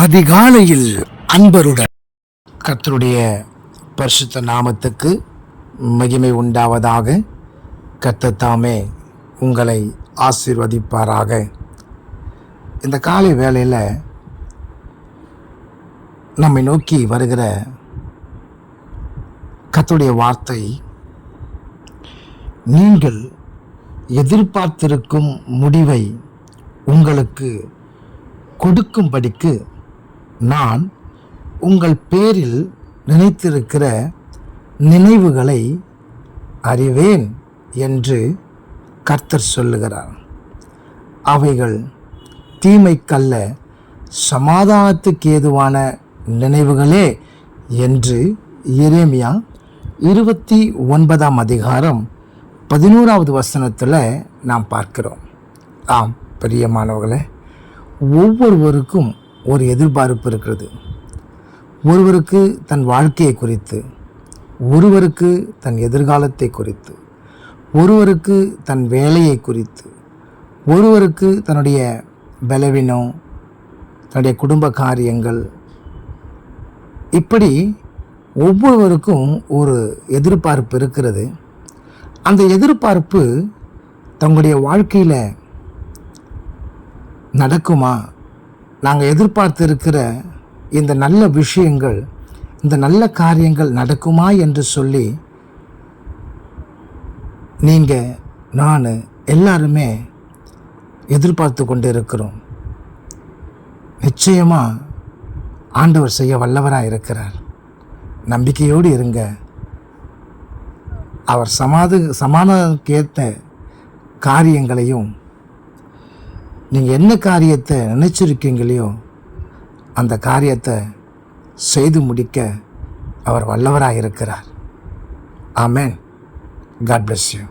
அதிகாலையில் அன்பருடன் கர்த்தருடைய பரிசுத்த நாமத்துக்கு மகிமை உண்டாவதாக. கர்த்தர் தாமே உங்களை ஆசீர்வதிப்பாராக. இந்த காலை வேளையில் நம்மை நோக்கி வருகிற கர்த்தருடைய வார்த்தை, நீங்கள் எதிர்பார்த்திருக்கும் முடிவை உங்களுக்கு கொடுக்கும்படிக்கு நான் உங்கள் பேரில் நினைத்திருக்கிற நினைவுகளை அறிவேன் என்று கர்த்தர் சொல்லுகிறார். அவைகள் தீமைக்கல்ல, சமாதானத்துக்கு ஏதுவான நினைவுகளே என்று எரேமியா 29 அதிகாரம் 11வது வசனத்தில் நாம் பார்க்கிறோம். ஆம் பிரியமானவர்களே, ஒவ்வொருவருக்கும் ஒரு எதிர்பார்ப்பு இருக்கிறது. ஒருவருக்கு தன் வாழ்க்கையை குறித்து, ஒருவருக்கு தன் எதிர்காலத்தை குறித்து, ஒருவருக்கு தன் வேலையை குறித்து, ஒருவருக்கு தன்னுடைய பலவீனம், தன்னுடைய குடும்ப காரியங்கள், இப்படி ஒவ்வொருவருக்கும் ஒரு எதிர்பார்ப்பு இருக்கிறது. அந்த எதிர்பார்ப்பு தங்களுடைய வாழ்க்கையில் நடக்குமா? நாங்கள் எதிர்பார்த்து இருக்கிற இந்த நல்ல விஷயங்கள், இந்த நல்ல காரியங்கள் நடக்குமா என்று சொல்லி நீங்கள், நான் எல்லாருமே எதிர்பார்த்து கொண்டு இருக்கிறோம். நிச்சயமாக ஆண்டவர் செய்ய வல்லவராக இருக்கிறார். நம்பிக்கையோடு இருங்க. அவர் சமாதானக்கேற்ற காரியங்களையும், நீங்கள் என்ன காரியத்தை நினைச்சிருக்கீங்களையோ அந்த காரியத்தை செய்து முடிக்க அவர் வல்லவராக இருக்கிறார். ஆமென். God bless you.